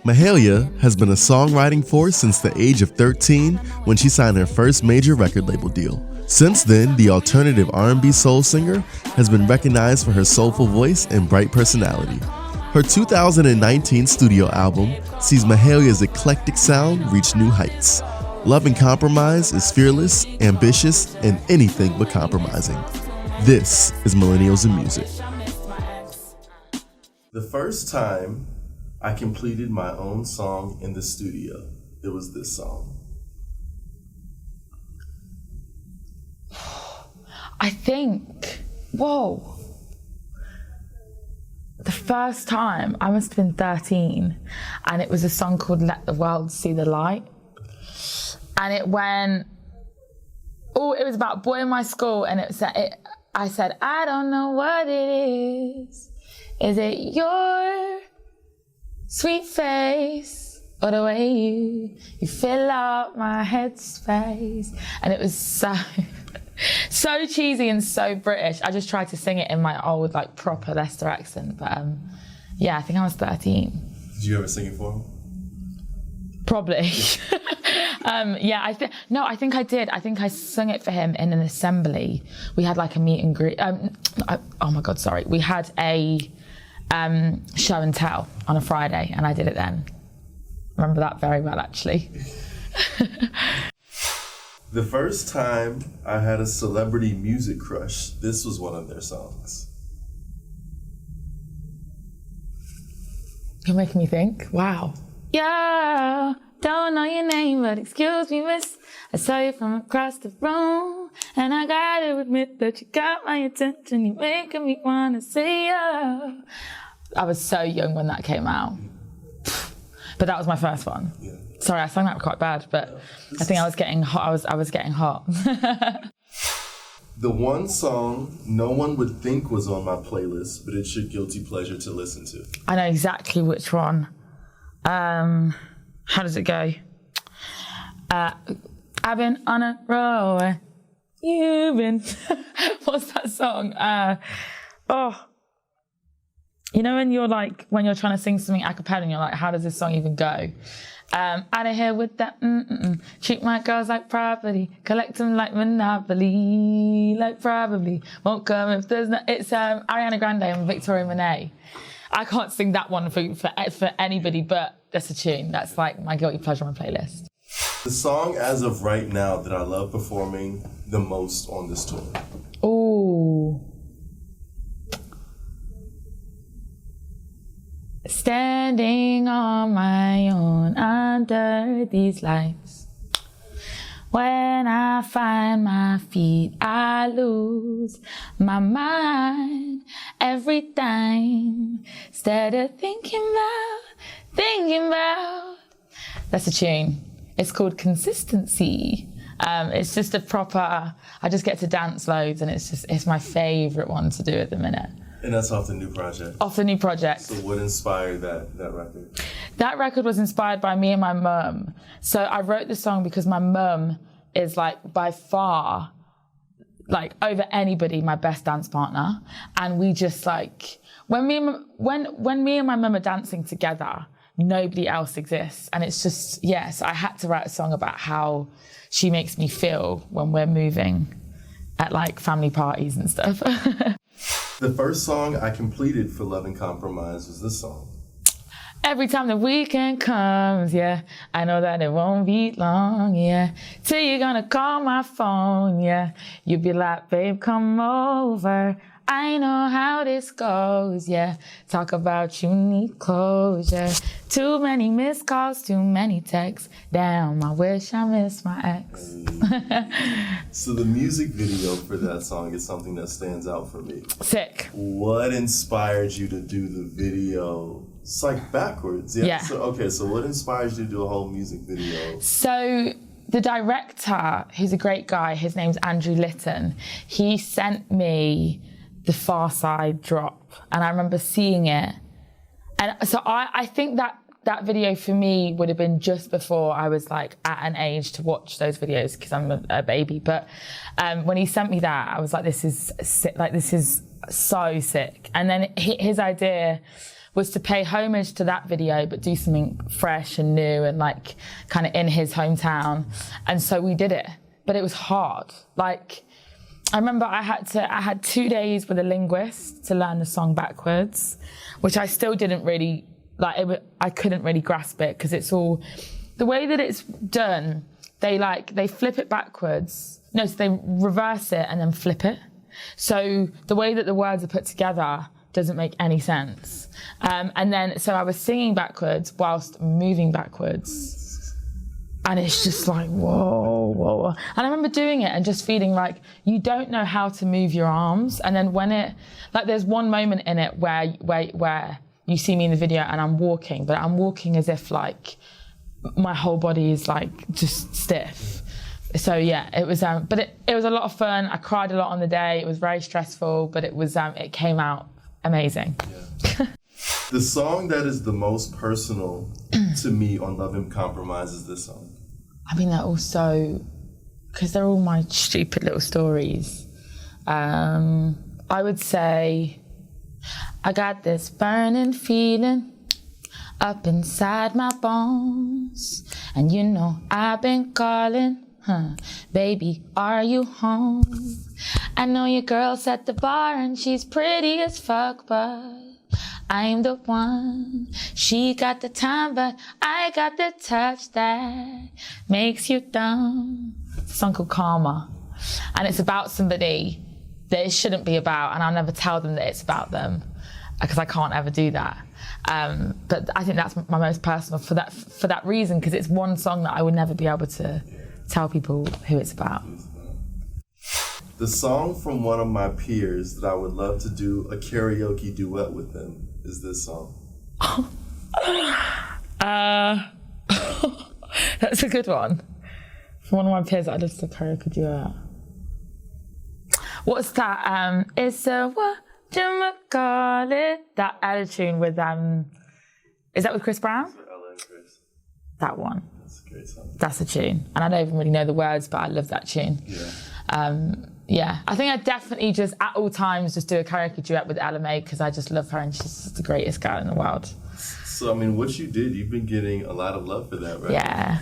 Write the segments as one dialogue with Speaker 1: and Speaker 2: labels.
Speaker 1: Mahalia has been a songwriting force since the age of 13 when she signed her first major record label deal. Since then, the alternative R&B soul singer has been recognized for her soulful voice and bright personality. Her 2019 studio album sees Mahalia's eclectic sound reach new heights. Love and Compromise is fearless, ambitious, and anything but compromising. This is Millennials in Music. The first time I completed my own song in the studio, it was this song.
Speaker 2: I think, the first time, I must have been 13, and it was a song called Let the World See the Light. And it went, it was about a boy in my school, and I said, I don't know what it is. Is it your sweet face or the way you fill up my headspace? And it was so cheesy and so British. I just tried to sing it in my old, proper Leicester accent. But I think I was 13.
Speaker 1: Did you ever sing it for him?
Speaker 2: Probably. I think I did. I think I sung it for him in an assembly. We had a meet and greet. We had a show and tell on a Friday, and I did it then. Remember that very well, actually.
Speaker 1: The first time I had a celebrity music crush, this was one of their songs.
Speaker 2: You're making me think. Wow. Yeah, don't know your name, but excuse me, miss. I saw you from across the room, and I gotta admit that you got my attention. You're making me wanna say yeah. I was so young when that came out, but that was my first one. Yeah. Sorry, I sang that quite bad, but I think I was getting hot. I was getting hot.
Speaker 1: The one song no one would think was on my playlist, but it's your guilty pleasure to listen to.
Speaker 2: I know exactly which one. How does it go? I've been on a roll. You've been. What's that song? You know when you're trying to sing something a cappella and you're like, how does this song even go? Out of here with that, treat my girls like property, collect them like Monopoly, like probably won't come if there's no. It's Ariana Grande and Victoria Monet. I can't sing that one for anybody, but that's a tune. That's my guilty pleasure on my playlist.
Speaker 1: The song as of right now that I love performing the most on this tour.
Speaker 2: Ooh. Standing on my own under these lights. When I find my feet, I lose my mind every time. Instead of thinking about. That's a tune. It's called Consistency. It's just a proper, I just get to dance loads, and it's my favourite one to do at the minute.
Speaker 1: And that's off the new project?
Speaker 2: Off the new project.
Speaker 1: So what inspired that record?
Speaker 2: That record was inspired by me and my mum. So I wrote the song because my mum is by far, over anybody, my best dance partner. And we just when me and my mum are dancing together, nobody else exists. And it's just, so I had to write a song about how she makes me feel when we're moving at family parties and stuff.
Speaker 1: The first song I completed for Love and Compromise was this song.
Speaker 2: Every time the weekend comes, I know that it won't be long, till you're gonna call my phone, you'll be like, babe, come over. I know how this goes, talk about you need closure. Too many missed calls, too many texts. Damn, I wish I missed my ex.
Speaker 1: So the music video for that song is something that stands out for me.
Speaker 2: Sick.
Speaker 1: What inspired you to do the video? It's backwards. Yeah. So what inspires you to do a whole music video?
Speaker 2: So the director, who's a great guy, his name's Andrew Litton, he sent me the Far Side drop, and I remember seeing it. And so I think that video for me would have been just before I was at an age to watch those videos, because I'm a baby. But when he sent me that, I was like, this is sick. This is so sick. And then his idea was to pay homage to that video, but do something fresh and new and like kind of in his hometown. And so we did it, but it was hard. Like, I remember I had 2 days with a linguist to learn the song backwards, which I still didn't really, I couldn't really grasp it, because it's all, the way that it's done, they flip it backwards. No, so they reverse it and then flip it. So the way that the words are put together doesn't make any sense. And then, so I was singing backwards whilst moving backwards. And it's just like, whoa. And I remember doing it and just feeling like you don't know how to move your arms. And then when it, like there's one moment in it where you see me in the video and I'm walking, but I'm walking as if like my whole body is like just stiff. So yeah, it was, but it was a lot of fun. I cried a lot on the day. It was very stressful, but it was, it came out amazing.
Speaker 1: Yeah. The song that is the most personal to me on Love and Compromise is this song.
Speaker 2: I mean, they're all so, because they're all my stupid little stories. I would say, I got this burning feeling up inside my bones. And you know I've been calling, baby, are you home? I know your girl's at the bar and she's pretty as fuck, but I'm the one. She got the time, but I got the touch that makes you dumb. It's a song called Karma. And it's about somebody that it shouldn't be about, and I'll never tell them that it's about them, because I can't ever do that. But I think that's my most personal for that reason, because it's one song that I would never be able to tell people who it's about.
Speaker 1: The song from one of my peers that I would love to do a karaoke duet with them is this song.
Speaker 2: That's a good one. From one of my peers, I'd love to karaoke duet. What's that? It's a what you call it? That Ella tune with is that with Chris Brown?
Speaker 1: That's with Ella and Chris.
Speaker 2: That one.
Speaker 1: That's a great song.
Speaker 2: That's a tune, and I don't even really know the words, but I love that tune.
Speaker 1: Yeah.
Speaker 2: Yeah, I think I definitely just at all times just do a karaoke duet with Ella Mai, because I just love her and she's just the greatest girl in the world.
Speaker 1: So, I mean, what you did, you've been getting a lot of love for that, right?
Speaker 2: Yeah.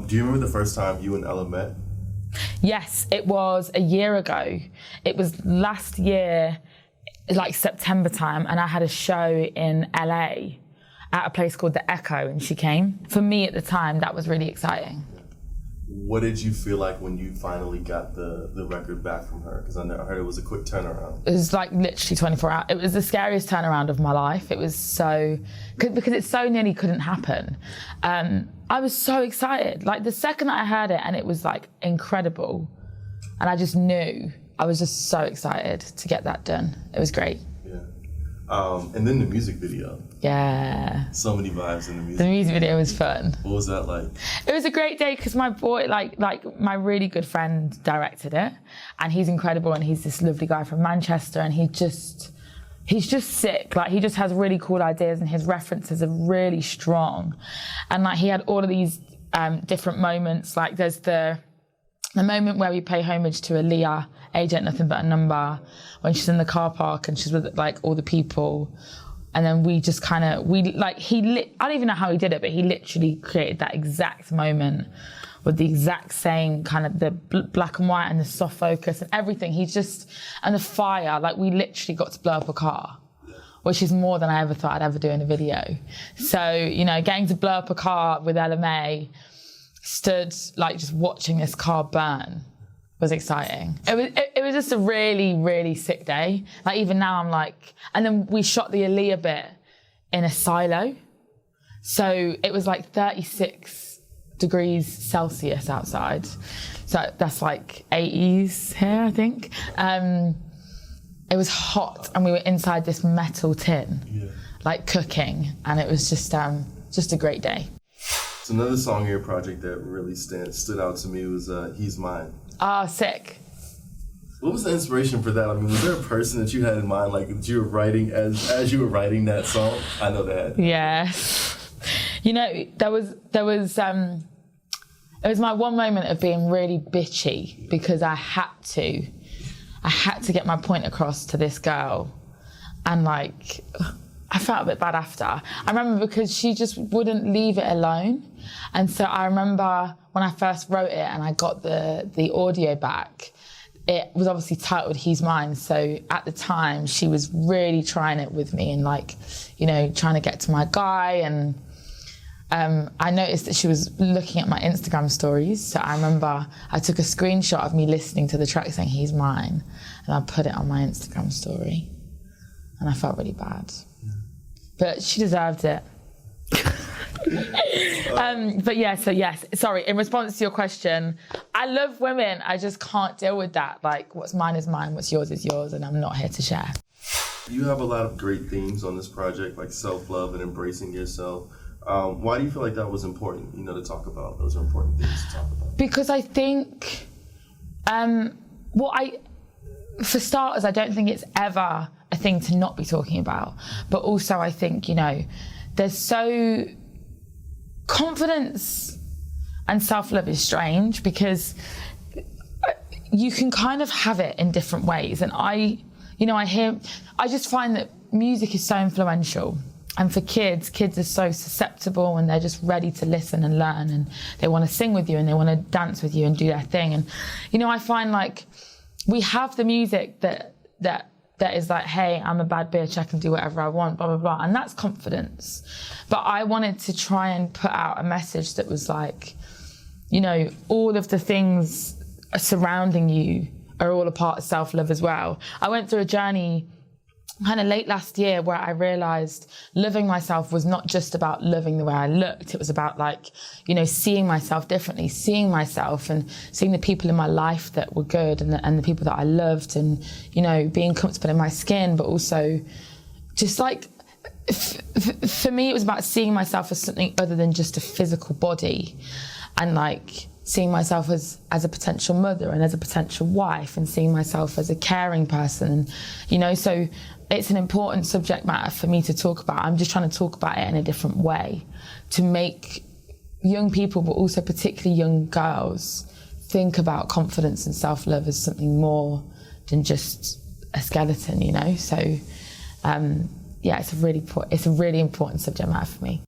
Speaker 1: Do you remember the first time you and Ella met?
Speaker 2: Yes, it was a year ago. It was last year, like September time, and I had a show in LA at a place called The Echo, and she came. For me at the time, that was really exciting.
Speaker 1: What did you feel like when you finally got the record back from her? Because I heard it was a quick turnaround.
Speaker 2: It was like literally 24 hours. It was the scariest turnaround of my life. It was so, because it so nearly couldn't happen. I was so excited. Like the second that I heard it, and it was like incredible. And I just knew, I was just so excited to get that done. It was great.
Speaker 1: Yeah. And then the music video.
Speaker 2: Yeah.
Speaker 1: So many vibes in the music.
Speaker 2: The music video was fun.
Speaker 1: What was that like?
Speaker 2: It was a great day, because my boy, like my really good friend directed it, and he's incredible, and he's this lovely guy from Manchester, and he's just sick. Like he just has really cool ideas, and his references are really strong. And like he had all of these different moments. Like there's the moment where we pay homage to Aaliyah, Age Ain't Nothing But a Number, when she's in the car park and she's with like all the people. And then we just kind of, I don't even know how he did it, but he literally created that exact moment with the exact same kind of the black and white and the soft focus and everything. And the fire, like we literally got to blow up a car, which is more than I ever thought I'd ever do in a video. So, you know, getting to blow up a car with Ella Mai, stood like just watching this car burn, was exciting. It was just a really, really sick day. Like even now I'm like, and then we shot the Aaliyah bit in a silo. So it was like 36 degrees Celsius outside. So that's like 80s here, I think. It was hot and we were inside this metal tin, like cooking. And it was just a great day.
Speaker 1: So another song in your project that really stood out to me was He's Mine.
Speaker 2: Oh, sick.
Speaker 1: What was the inspiration for that? I mean, was there a person that you had in mind, like that you were writing as you were writing that song? I know that.
Speaker 2: Yeah. You know, there was it was my one moment of being really bitchy, because I had to get my point across to this girl, and like I felt a bit bad after. I remember because she just wouldn't leave it alone. And so I remember when I first wrote it and I got the audio back, it was obviously titled He's Mine. So at the time, she was really trying it with me and like, you know, trying to get to my guy. And I noticed that she was looking at my Instagram stories. So I remember I took a screenshot of me listening to the track saying He's Mine, and I put it on my Instagram story. And I felt really bad. But she deserved it. But yeah, so yes, sorry, in response to your question, I love women, I just can't deal with that. Like, what's mine is mine, what's yours is yours, and I'm not here to share.
Speaker 1: You have a lot of great themes on this project, like self-love and embracing yourself. Why do you feel like that was important, you know, to talk about? Those are important things to talk about.
Speaker 2: Because I think, for starters, I don't think it's ever a thing to not be talking about. But also I think, you know, confidence and self-love is strange because you can kind of have it in different ways. And I just find that music is so influential. And for kids are so susceptible and they're just ready to listen and learn, and they want to sing with you and they want to dance with you and do their thing. And, you know, I find like we have the music that is like, hey, I'm a bad bitch, I can do whatever I want, blah, blah, blah. And that's confidence. But I wanted to try and put out a message that was like, you know, all of the things surrounding you are all a part of self-love as well. I went through a journey kind of late last year where I realised loving myself was not just about loving the way I looked. It was about like, you know, seeing myself differently, seeing myself and seeing the people in my life that were good and the people that I loved, and, you know, being comfortable in my skin, but also just like, for me, it was about seeing myself as something other than just a physical body, and like seeing myself as a potential mother and as a potential wife, and seeing myself as a caring person, and, you know, so it's an important subject matter for me to talk about. I'm just trying to talk about it in a different way to make young people, but also particularly young girls, think about confidence and self-love as something more than just a skeleton, you know? So, yeah, it's a really important subject matter for me.